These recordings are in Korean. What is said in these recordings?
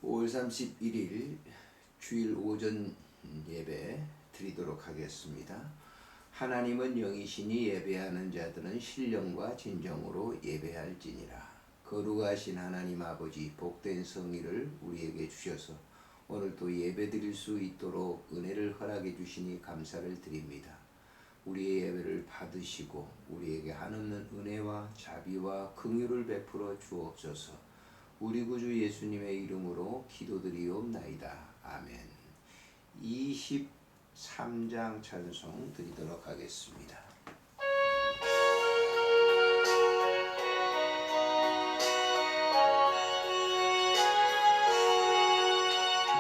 5월 31일 주일 오전 예배 드리도록 하겠습니다. 하나님은 영이시니 예배하는 자들은 신령과 진정으로 예배할지니라. 거룩하신 하나님 아버지, 복된 성의를 우리에게 주셔서 오늘 또 예배 드릴 수 있도록 은혜를 허락해 주시니 감사를 드립니다. 우리의 예배를 받으시고 우리에게 한없는 은혜와 자비와 긍휼을 베풀어 주옵소서. 우리 구주 예수님의 이름으로 기도드리옵나이다. 아멘. 23장 찬송 드리도록 하겠습니다.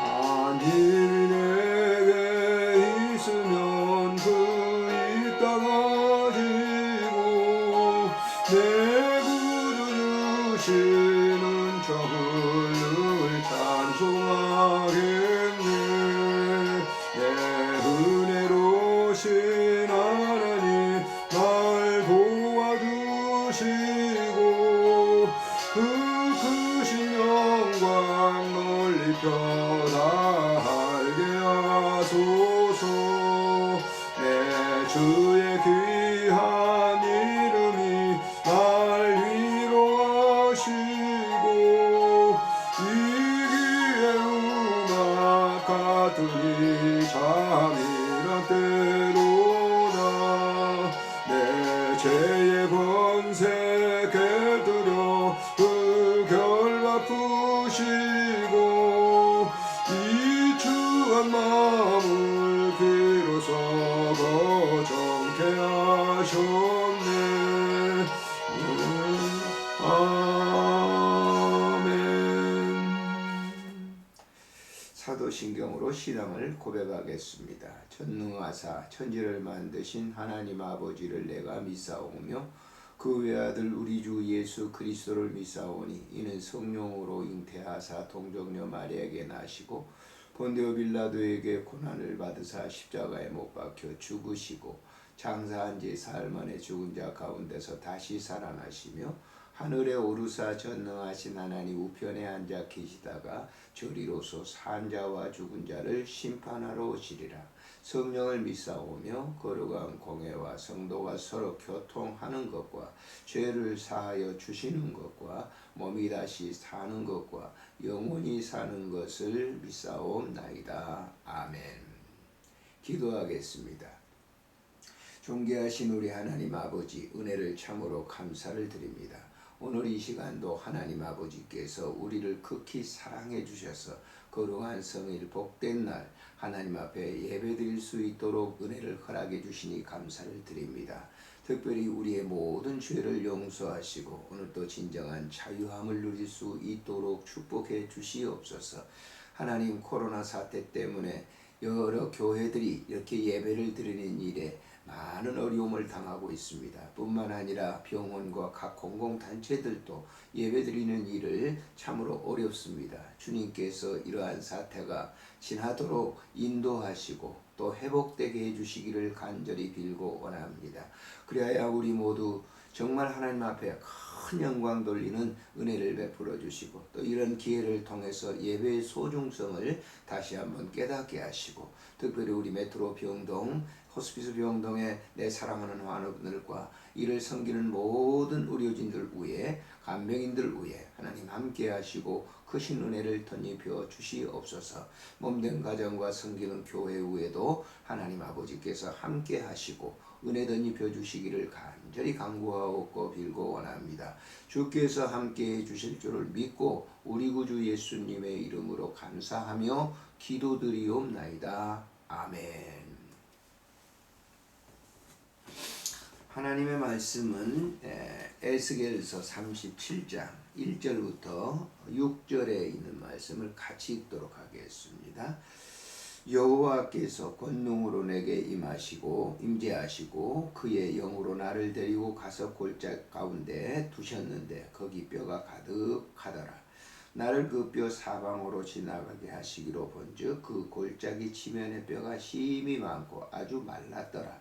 만일 내게 있으면 그 이 땅 가지고 내 구주 주시는 저를 찬송하겠네. 내 은혜로신 하나님 날 도와주시고 그 크신 영광 널리 펴나가게 하소서. 내 주의 귀한 이름이 날 위로하시고 이 귀에 음악 같으니 잠이란 때로나 내 죄의 번색에 들여 그 결 갚으시고 이 추한 마음을 비로소 거정케 하셨네. 아멘. 사도신경으로 신앙을 고백하겠습니다. 전능하사 천지를 만드신 하나님 아버지를 내가 믿사오며 그 외아들 우리 주 예수 그리스도를 믿사오니 이는 성령으로 잉태하사 동정녀 마리아에게 나시고 본디오 빌라도에게 고난을 받으사 십자가에 못 박혀 죽으시고 장사한 지 사흘 만에 죽은 자 가운데서 다시 살아나시며 하늘에 오르사 전능하신 하나님 우편에 앉아 계시다가 저리로서 산 자와 죽은 자를 심판하러 오시리라. 성령을 믿사오며 거룩한 공회와 성도가 서로 교통하는 것과 죄를 사하여 주시는 것과 몸이 다시 사는 것과 영원히 사는 것을 믿사옵나이다. 아멘. 기도하겠습니다. 존귀하신 우리 하나님 아버지, 은혜를 참으로 감사를 드립니다. 오늘 이 시간도 하나님 아버지께서 우리를 극히 사랑해 주셔서 거룩한 성일 복된 날 하나님 앞에 예배드릴 수 있도록 은혜를 허락해 주시니 감사를 드립니다. 특별히 우리의 모든 죄를 용서하시고 오늘도 진정한 자유함을 누릴 수 있도록 축복해 주시옵소서. 하나님, 코로나 사태 때문에 여러 교회들이 이렇게 예배를 드리는 일에 많은 어려움을 당하고 있습니다. 뿐만 아니라 병원과 각 공공단체들도 예배드리는 일을 참으로 어렵습니다. 주님께서 이러한 사태가 지나도록 인도하시고 또 회복되게 해주시기를 간절히 빌고 원합니다. 그래야 우리 모두 정말 하나님 앞에 큰 영광 돌리는 은혜를 베풀어 주시고 또 이런 기회를 통해서 예배의 소중성을 다시 한번 깨닫게 하시고 특별히 우리 메트로 병동 호스피스 병동의 내 사랑하는 환우들과 이를 섬기는 모든 의료진들 위해 간병인들 위해 하나님 함께 하시고 크신 은혜를 덧입혀 주시옵소서. 몸된 가정과 섬기는 교회 위에도 하나님 아버지께서 함께 하시고 은혜 덧입혀 주시기를 간절히 간구하옵고 빌고 원합니다. 주께서 함께 해 주실 줄을 믿고 우리 구주 예수님의 이름으로 감사하며 기도드리옵나이다. 아멘. 하나님의 말씀은 에스겔서 37장 1절부터 6절에 있는 말씀을 같이 읽도록 하겠습니다. 여호와께서 권능으로 내게 임재하시고 그의 영으로 나를 데리고 가서 골짜기 가운데 두셨는데 거기 뼈가 가득하더라. 나를 그 뼈 사방으로 지나가게 하시기로 본즉 그 골짜기 지면의 뼈가 심히 많고 아주 말랐더라.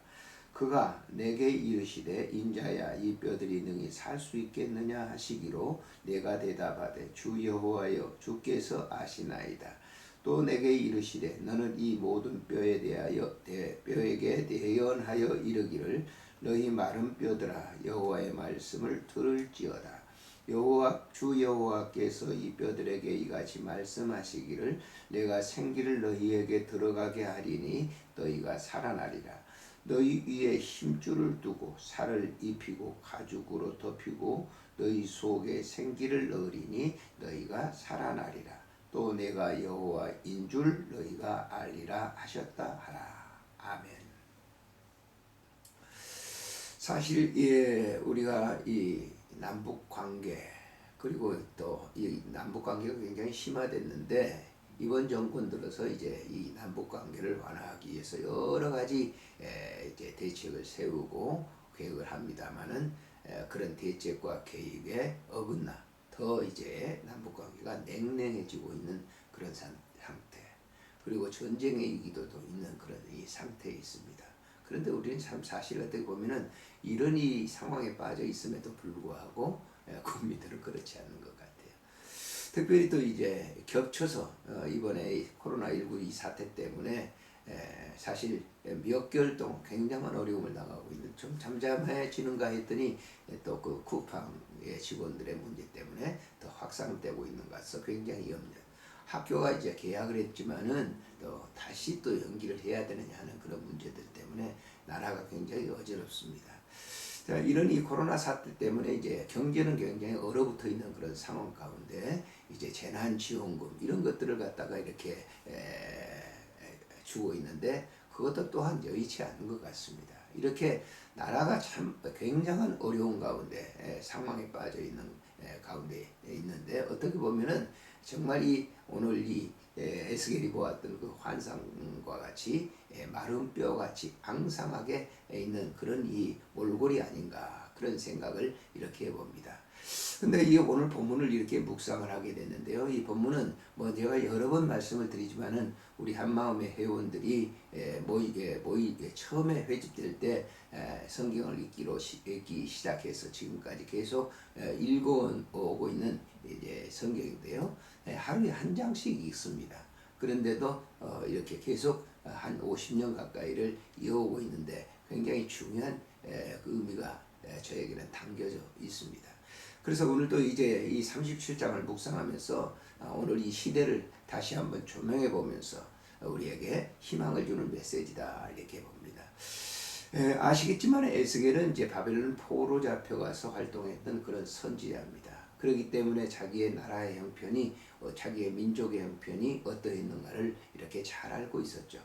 그가 내게 이르시되 인자야 이 뼈들이 능히 살 수 있겠느냐 하시기로 내가 대답하되 주 여호와여 주께서 아시나이다. 또 내게 이르시되 너는 이 모든 뼈에 대하여 뼈에게 대언하여 이르기를 너희 마른 뼈들아 여호와의 말씀을 들을지어다. 주 여호와께서 이 뼈들에게 이같이 말씀하시기를 내가 생기를 너희에게 들어가게 하리니 너희가 살아나리라. 너희 위에 힘줄을 두고 살을 입히고 가죽으로 덮이고 너희 속에 생기를 넣으리니 너희가 살아나리라. 또 내가 여호와인 줄 너희가 알리라 하셨다 하라. 아멘. 사실 우리가 이 남북 관계 그리고 또 이 남북 관계가 굉장히 심화됐는데 이번 정권 들어서 이제 이 남북 관계를 완화하기 위해서 여러 가지 이제 대책을 세우고 계획을 합니다만은 그런 대책과 계획에 어긋나 더 이제 남북 관계가 냉랭해지고 있는 그런 상태. 그리고 전쟁의 위기도 있는 그런 이 상태에 있습니다. 그런데 우리는 참 사실 어떻게 보면은 이런 이 상황에 빠져 있음에도 불구하고 국민들은 그렇지 않는 것 같아요. 특별히 또 이제 겹쳐서 이번에 코로나19 이 사태 때문에 사실 몇 개월 동안 굉장한 어려움을 당하고 있는 좀 잠잠해지는가 했더니 또 그 쿠팡의 직원들의 문제 때문에 더 확산되고 있는 것 같아서 굉장히 염려. 학교가 이제 개학을 했지만은 또 다시 또 연기를 해야 되느냐 하는 그런 문제들 때문에 나라가 굉장히 어지럽습니다. 자, 이런 이 코로나 사태 때문에 이제 경제는 굉장히 얼어붙어 있는 그런 상황 가운데 이제 재난지원금 이런 것들을 갖다가 이렇게 주고 있는데 그것도 또한 여의치 않는 것 같습니다. 이렇게 나라가 참 굉장한 어려운 가운데 상황에 빠져 있는 가운데 있는데 어떻게 보면은 정말 오늘 이 에스겔이 보았던 그 환상과 같이 마른 뼈같이 앙상하게 있는 그런 이 몰골이 아닌가 그런 생각을 이렇게 해봅니다. 근데 이 오늘 본문을 이렇게 묵상을 하게 됐는데요. 이 본문은 뭐 제가 여러 번 말씀을 드리지만은 우리 한마음의 회원들이 처음에 회집될 때 성경을 읽기 시작해서 지금까지 계속 읽어오고 있는 이제 성경인데요. 하루에 한 장씩 읽습니다. 그런데도 이렇게 계속 한 50년 가까이를 이어오고 있는데 굉장히 중요한 그 의미가 저에게는 담겨져 있습니다. 그래서 오늘도 이제 이 37장을 묵상하면서 오늘 이 시대를 다시 한번 조명해 보면서 우리에게 희망을 주는 메시지다 이렇게 봅니다. 아시겠지만 에스겔은 이제 바벨론 포로 잡혀가서 활동했던 그런 선지자입니다. 그렇기 때문에 자기의 나라의 형편이 자기의 민족의 형편이 어떠했는가를 이렇게 잘 알고 있었죠.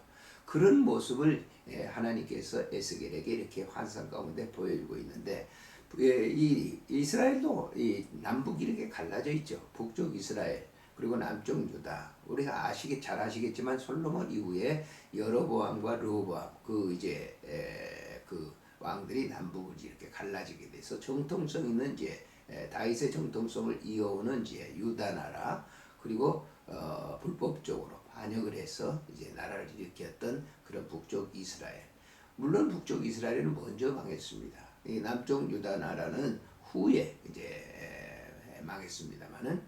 그런 모습을 하나님께서 에스겔에게 이렇게 환상 가운데 보여주고 있는데 이 이스라엘도 이 남북이 이렇게 갈라져 있죠. 북쪽 이스라엘 그리고 남쪽 유다. 우리가 잘 아시겠지만 솔로몬 이후에 여로보암과 르호보암 그 왕들이 남북을 이렇게 갈라지게 돼서 정통성 있는 이제 다윗의 정통성을 이어오는 이제 유다 나라 그리고 불법적으로 반역을 해서 이제 나라를 일으켰던 그런 북쪽 이스라엘. 물론 북쪽 이스라엘은 먼저 망했습니다. 이 남쪽 유다 나라는 후에 이제 망했습니다만은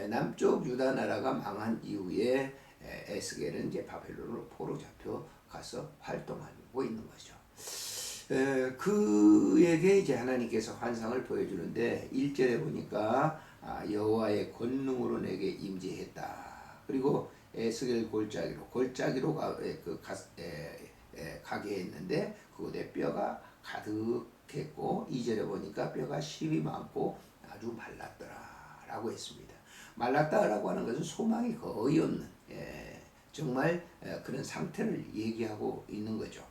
남쪽 유다 나라가 망한 이후에 에스겔은 이제 바벨론으로 포로 잡혀 가서 활동하고 있는 거죠. 그에게 이제 하나님께서 환상을 보여주는데 1절에 보니까 여호와의 권능으로 내게 임재했다. 그리고 에스겔 골짜기로 가게 했는데 그곳에 뼈가 가득했고 2절에 보니까 뼈가 실이 많고 아주 말랐더라 라고 했습니다. 말랐다라고 하는 것은 소망이 거의 없는 정말 그런 상태를 얘기하고 있는 거죠.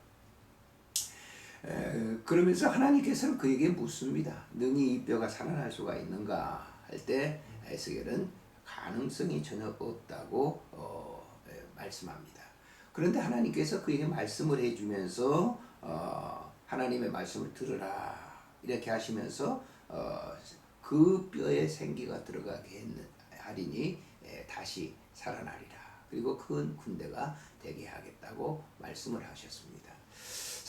그러면서 하나님께서는 그에게 묻습니다. 능히 이 뼈가 살아날 수가 있는가 할 때 에스겔은 가능성이 전혀 없다고 말씀합니다. 그런데 하나님께서 그에게 말씀을 해주면서 하나님의 말씀을 들으라 이렇게 하시면서 그 뼈에 생기가 들어가게 하리니 다시 살아나리라. 그리고 큰 군대가 되게 하겠다고 말씀을 하셨습니다.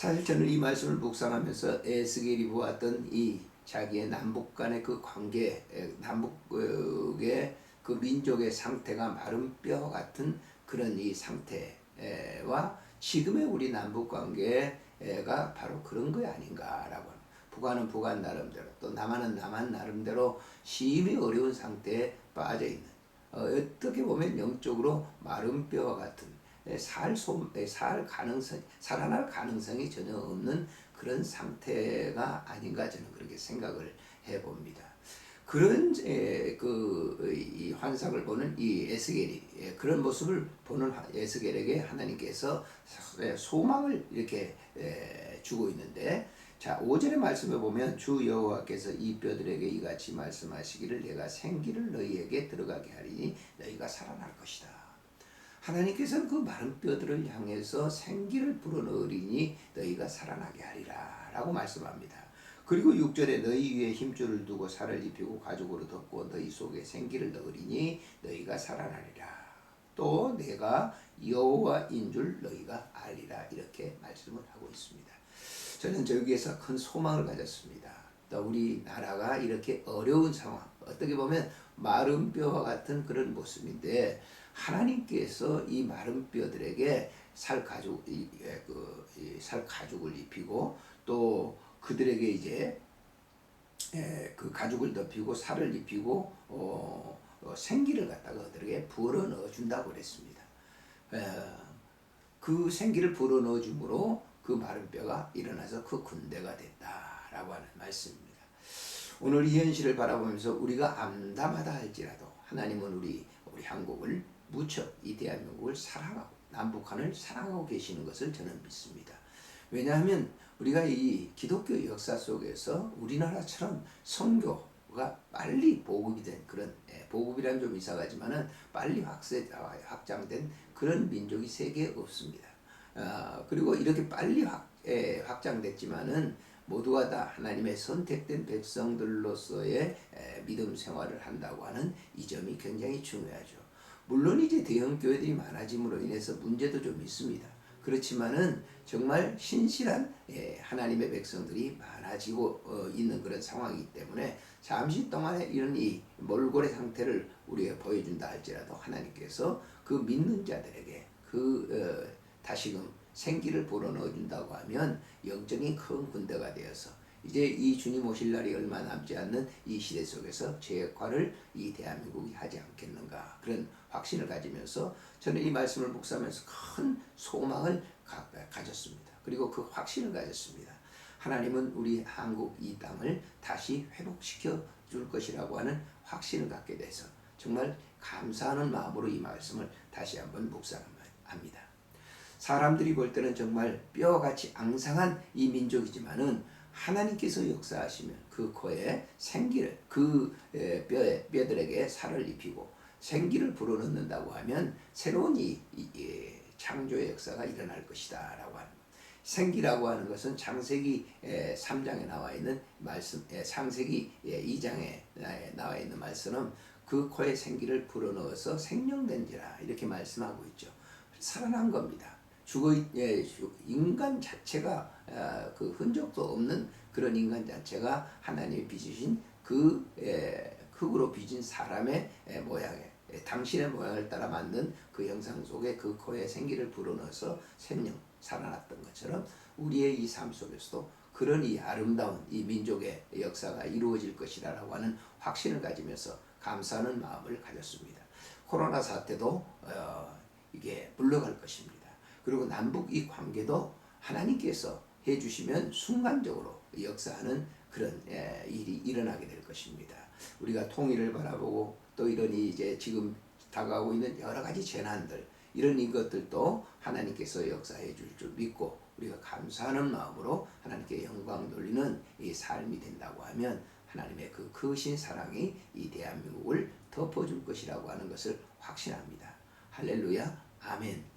사실 저는 이 말씀을 묵상하면서 에스겔이 보았던 이 자기의 남북 간의 그 관계, 남북의 그 민족의 상태가 마른 뼈 같은 그런 이 상태와 지금의 우리 남북 관계가 바로 그런 거 아닌가라고 합니다. 북한은 북한 나름대로, 또 남한은 남한 나름대로 심히 어려운 상태에 빠져 있는, 어떻게 보면 영적으로 마른 뼈와 같은, 살아날 가능성이 전혀 없는 그런 상태가 아닌가, 저는 그렇게 생각을 해봅니다. 그런 이 환상을 보는 이 에스겔이, 그런 모습을 보는 에스겔에게 하나님께서 소망을 이렇게 주고 있는데, 자, 5절의 말씀에 보면 주 여호와께서 이 뼈들에게 이같이 말씀하시기를 내가 생기를 너희에게 들어가게 하리니 너희가 살아날 것이다. 하나님께서는 그 마른 뼈들을 향해서 생기를 불어넣으리니 너희가 살아나게 하리라 라고 말씀합니다. 그리고 6절에 너희 위에 힘줄을 두고 살을 입히고 가죽으로 덮고 너희 속에 생기를 넣으리니 너희가 살아나리라. 또 내가 여호와인 줄 너희가 알리라, 이렇게 말씀을 하고 있습니다. 저는 저기에서 큰 소망을 가졌습니다. 또 우리나라가 이렇게 어려운 상황, 어떻게 보면 마른 뼈와 같은 그런 모습인데, 하나님께서 이 마른 뼈들에게 살 가죽을 입히고, 또 그들에게 이제 그 가죽을 덮이고 살을 입히고 생기를 갖다가 그들에게 불어 넣어 준다고 그랬습니다. 그 생기를 불어 넣어 줌으로 그 마른 뼈가 일어나서 그 군대가 됐다라고 하는 말씀입니다. 오늘 이 현실을 바라보면서 우리가 암담하다 할지라도 하나님은 우리 한국을 무척 이 대한민국을 사랑하고 남북한을 사랑하고 계시는 것을 저는 믿습니다. 왜냐하면 우리가 이 기독교 역사 속에서 우리나라처럼 선교가 빨리 보급이 된 그런, 보급이란 좀 이상하지만은 빨리 확장된 그런 민족이 세계에 없습니다. 그리고 이렇게 빨리 확장됐지만은 모두가 다 하나님의 선택된 백성들로서의 믿음 생활을 한다고 하는 이 점이 굉장히 중요하죠. 물론 이제 대형 교회들이 많아짐으로 인해서 문제도 좀 있습니다. 그렇지만은 정말 신실한 하나님의 백성들이 많아지고 있는 그런 상황이기 때문에 잠시 동안에 이런 이 몰골의 상태를 우리가 보여준다 할지라도 하나님께서 그 믿는 자들에게 다시금 생기를 불어넣어 준다고 하면 영적인 큰 군대가 되어서 이제 이 주님 오실 날이 얼마 남지 않는 이 시대 속에서 제 역할을 이 대한민국이 하지 않겠는가, 그런 확신을 가지면서 저는 이 말씀을 묵상하면서 큰 소망을 가졌습니다. 그리고 그 확신을 가졌습니다. 하나님은 우리 한국 이 땅을 다시 회복시켜 줄 것이라고 하는 확신을 갖게 돼서 정말 감사하는 마음으로 이 말씀을 다시 한번 묵상합니다. 사람들이 볼 때는 정말 뼈같이 앙상한 이 민족이지만은 하나님께서 역사하시면 그 코에 생기를, 그 뼈들에게 살을 입히고 생기를 불어넣는다고 하면 새로운 이 창조의 역사가 일어날 것이다 라고 합니다. 생기라고 하는 것은 창세기 3장에 나와 있는 말씀, 창세기 2장에 나와 있는 말씀은 그 코에 생기를 불어넣어서 생명된지라 이렇게 말씀하고 있죠. 살아난 겁니다. 인간 자체가 그 흔적도 없는 그런 인간 자체가 하나님이 빚으신 그 흙으로 빚은 사람의 모양에, 당신의 모양을 따라 만든 그 형상 속에 그 코에 생기를 불어넣어서 생명 살아났던 것처럼 우리의 이 삶 속에서도 그런 이 아름다운 이 민족의 역사가 이루어질 것이라고 하는 확신을 가지면서 감사하는 마음을 가졌습니다. 코로나 사태도 이게 물러갈 것입니다. 그리고 남북 이 관계도 하나님께서 해주시면 순간적으로 역사하는 그런 일이 일어나게 될 것입니다. 우리가 통일을 바라보고 또 이런 이제 지금 다가오고 있는 여러 가지 재난들, 이런 것들도 하나님께서 역사해 줄 줄 믿고 우리가 감사하는 마음으로 하나님께 영광 돌리는 이 삶이 된다고 하면 하나님의 그 크신 사랑이 이 대한민국을 덮어줄 것이라고 하는 것을 확신합니다. 할렐루야, 아멘.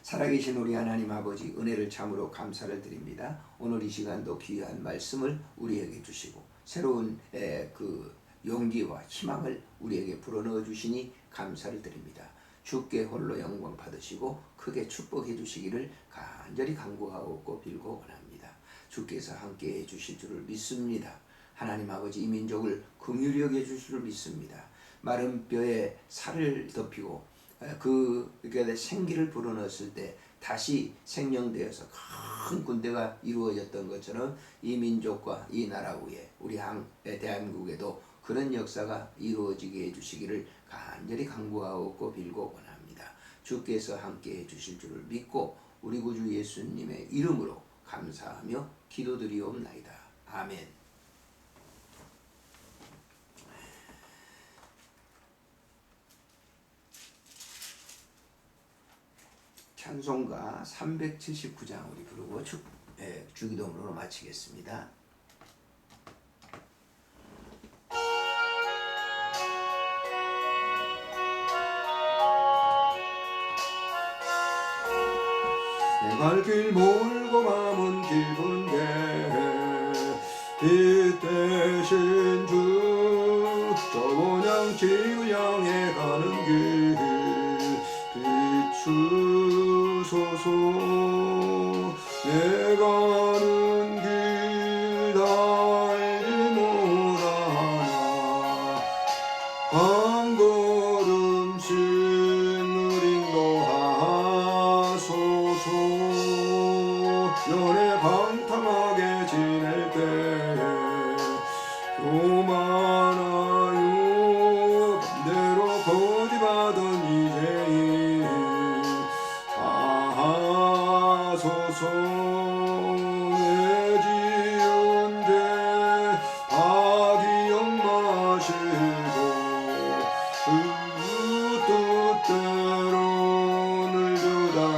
살아계신 우리 하나님 아버지, 은혜를 참으로 감사를 드립니다. 오늘 이 시간도 귀한 말씀을 우리에게 주시고 새로운 그 용기와 희망을 우리에게 불어넣어 주시니 감사를 드립니다. 주께 홀로 영광 받으시고 크게 축복해 주시기를 간절히 간구하옵고 빌고 원합니다. 주께서 함께해 주실 줄을 믿습니다. 하나님 아버지, 이 민족을 긍휼히 여겨 주실 줄 믿습니다. 마른 뼈에 살을 덮이고 그게 생기를 불어넣었을 때 다시 생명되어서 큰 군대가 이루어졌던 것처럼 이 민족과 이 나라 위에 우리 대한민국에도 그런 역사가 이루어지게 해주시기를 간절히 간구하옵고 빌고 원합니다. 주께서 함께해 주실 줄을 믿고 우리 구주 예수님의 이름으로 감사하며 기도드리옵나이다. 아멘. 찬송가 379장 우리 부르고 주기도문으로 마치겠습니다. 내 갈 길 멀고 마문 깊은데 빛 대신 주 저번양 지구 향해 가는 길 비추소서. 내 가는 길 알지 못하나 한 걸음씩 느린도하소서. 연애 방탕하게 지낼 때에 교만하여 반대로 거짓받은 이제인 하소서. 내 지은 죄 다 기억 마시고 그 뜻대로 늘 주당하소서.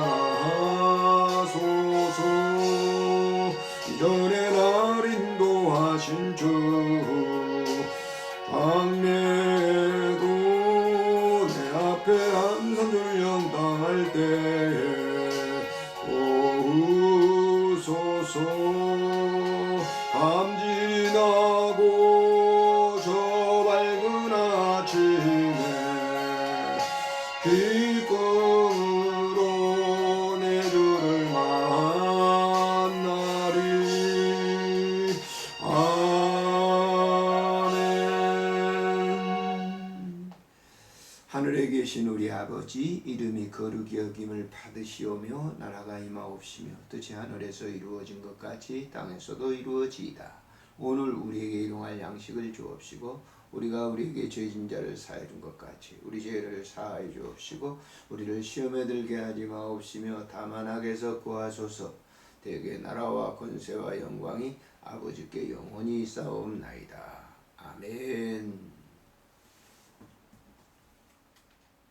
이전에 날 인도하신 주 방매도 내 앞에 한산전령 당할 때에 오소서. 밤 지나고 저 밝은 아침에 기쁨으로 내 주를 만나리. 아멘. 하늘에 계신 우리 아버지, 이름이 거룩히 여김을 받으시오며 나라가 임하옵시며 뜻이 하늘에서 이루어진 것 같이 땅에서도 이루어지이다. 오늘 우리에게 일용할 양식을 주옵시고 우리가 우리에게 죄진 자를 사해 준 것 같이 우리 죄를 사하여 주옵시고 우리를 시험에 들게 하지 마옵시며 다만 악에서 구하소서. 대개 나라와 권세와 영광이 아버지께 영원히 있사옵나이다. 아멘.